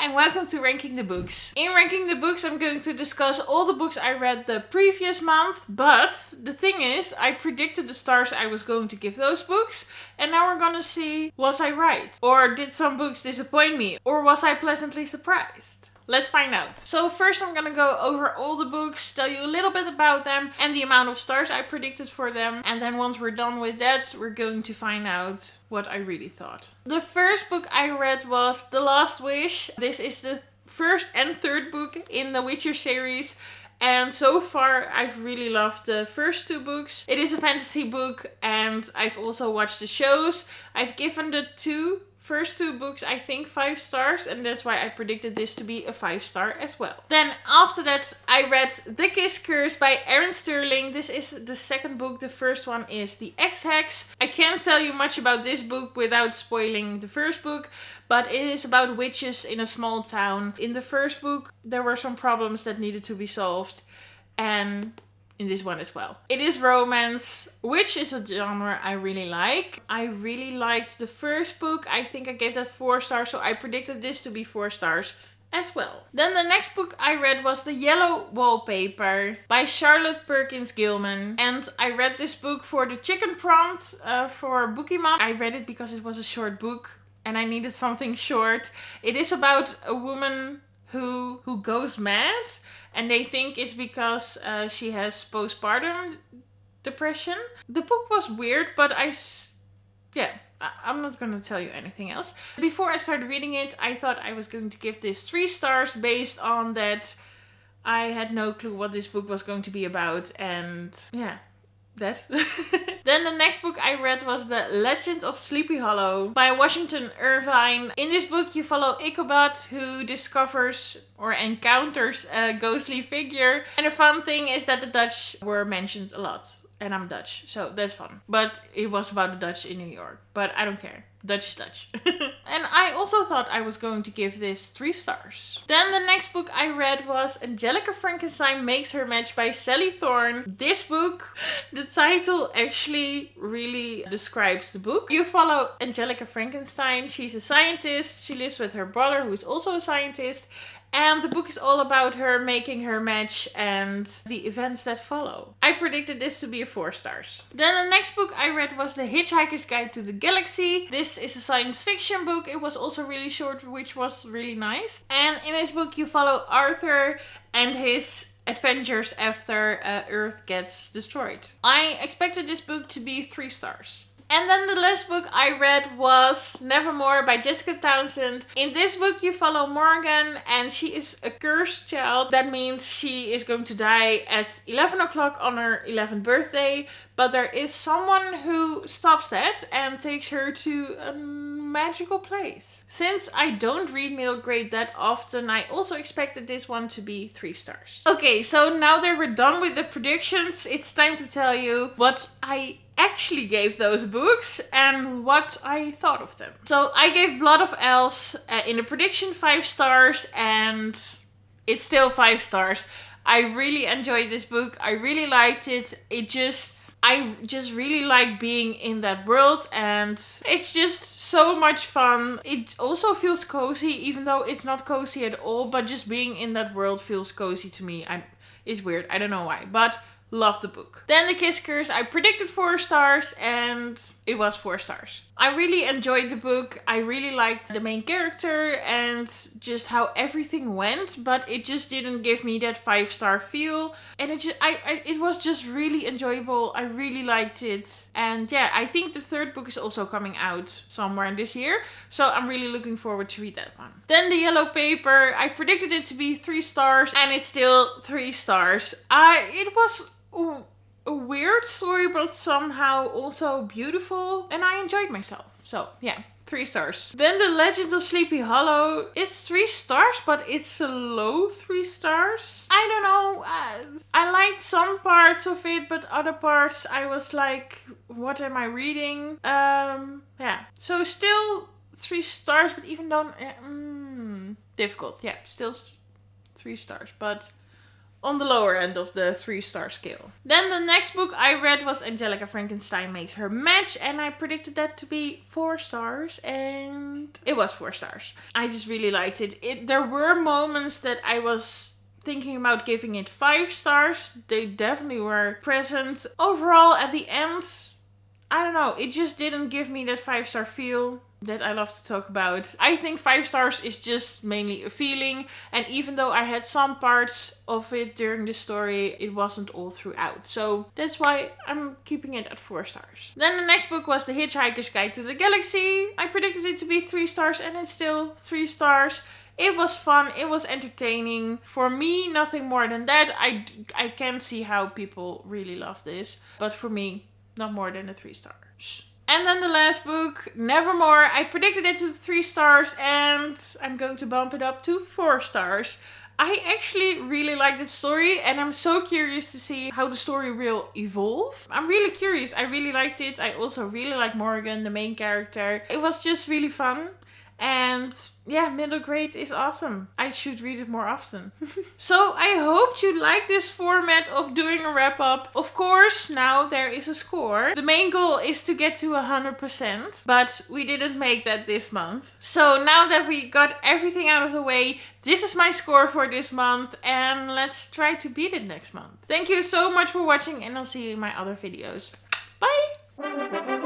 and welcome to Ranking the Books. In Ranking the Books, I'm going to discuss all the books I read the previous month, but the thing is, I predicted the stars I was going to give those books, and now we're gonna see, was I right? Or did some books disappoint me? Or was I pleasantly surprised? Let's find out. So first I'm gonna go over all the books, tell you a little bit about them and the amount of stars I predicted for them. And then once we're done with that, we're going to find out what I really thought. The first book I read was The Last Wish. This is the first and third book in the Witcher series. And so far, I've really loved the first two books. It is a fantasy book and I've also watched the shows. I've given the first two books, I think, 5 stars, and that's why I predicted this to be a 5-star as well. Then after that, I read The Kiss Curse by Aaron Sterling. This is the second book. The first one is The Ex-Hex. I can't tell you much about this book without spoiling the first book, but it is about witches in a small town. In the first book, there were some problems that needed to be solved, and in this one as well. It is romance, which is a genre I really like. I really liked the first book. I think I gave that 4 stars, so I predicted this to be 4 stars as well. Then the next book I read was The Yellow Wallpaper by Charlotte Perkins Gilman. And I read this book for the chicken prompt for Bookieman. I read it because it was a short book and I needed something short. It is about a woman who goes mad, and they think it's because she has postpartum depression. The book was weird, but I'm not going to tell you anything else. Before I started reading it, I thought I was going to give this 3 stars based on that I had no clue what this book was going to be about, and yeah. That. Then the next book I read was The Legend of Sleepy Hollow by Washington Irvine. In this book you follow Ichabod, who discovers or encounters a ghostly figure. And the fun thing is that the Dutch were mentioned a lot. And I'm Dutch, so that's fun. But it was about the Dutch in New York. But I don't care. Dutch is Dutch. And I also thought I was going to give this 3 stars. Then the next book I read was Angelica Frankenstein Makes Her Match by Sally Thorne. This book, the title actually really describes the book. You follow Angelica Frankenstein. She's a scientist. She lives with her brother, who is also a scientist. And the book is all about her making her match and the events that follow. I predicted this to be 4 stars. Then the next book I read was The Hitchhiker's Guide to the Galaxy. This is a science fiction book. It was also really short, which was really nice. And in this book you follow Arthur and his adventures after Earth gets destroyed. I expected this book to be 3 stars. And then the last book I read was Nevermore by Jessica Townsend. In this book you follow Morgan, and she is a cursed child. That means she is going to die at 11 o'clock on her 11th birthday. But there is someone who stops that and takes her to a magical place. Since I don't read middle grade that often, I also expected this one to be 3 stars. Okay, so now that we're done with the predictions, it's time to tell you what I actually gave those books and what I thought of them. So I gave Blood of Elves in the prediction 5 stars, and it's still 5 stars. I really enjoyed this book. I really liked it. I just really like being in that world, and it's just so much fun. It also feels cozy, even though it's not cozy at all, but just being in that world feels cozy to me. It's weird. I don't know why, but love the book. Then The Kiss Curse, I predicted 4 stars and it was 4 stars. I really enjoyed the book. I really liked the main character and just how everything went, but it just didn't give me that 5-star feel. And it was just really enjoyable. I really liked it. And yeah, I think the 3rd book is also coming out somewhere in this year, so I'm really looking forward to read that one. Then The Yellow Paper, I predicted it to be 3 stars and it's still 3 stars. It was a weird story, but somehow also beautiful, and I enjoyed myself. So yeah, 3 stars. Then The Legend of Sleepy Hollow, it's 3 stars, but it's a low 3 stars. I don't know, I liked some parts of it, but other parts I was like, what am I reading? Yeah, so still 3 stars, but even though, difficult, yeah, still 3 stars, but on the lower end of the 3-star scale. Then the next book I read was Angelica Frankenstein Makes Her Match, and I predicted that to be 4 stars, and it was 4 stars. I just really liked it. There were moments that I was thinking about giving it 5 stars. They definitely were present. Overall, at the end, I don't know, it just didn't give me that 5-star feel that I love to talk about. I think 5 stars is just mainly a feeling, and even though I had some parts of it during the story, it wasn't all throughout. So that's why I'm keeping it at 4 stars. Then the next book was The Hitchhiker's Guide to the Galaxy. I predicted it to be 3 stars and it's still 3 stars. It was fun, it was entertaining. For me, nothing more than that. I can see how people really love this, but for me, not more than a 3 stars. And then the last book, Nevermore. I predicted it to 3 stars and I'm going to bump it up to 4 stars. I actually really like this story and I'm so curious to see how the story will evolve. I'm really curious. I really liked it. I also really like Morgan, the main character. It was just really fun. And yeah, middle grade is awesome. I should read it more often. So I hope you like this format of doing a wrap up. Of course, now there is a score. The main goal is to get to 100%, but we didn't make that this month. So now that we got everything out of the way, this is my score for this month and let's try to beat it next month. Thank you so much for watching and I'll see you in my other videos. Bye!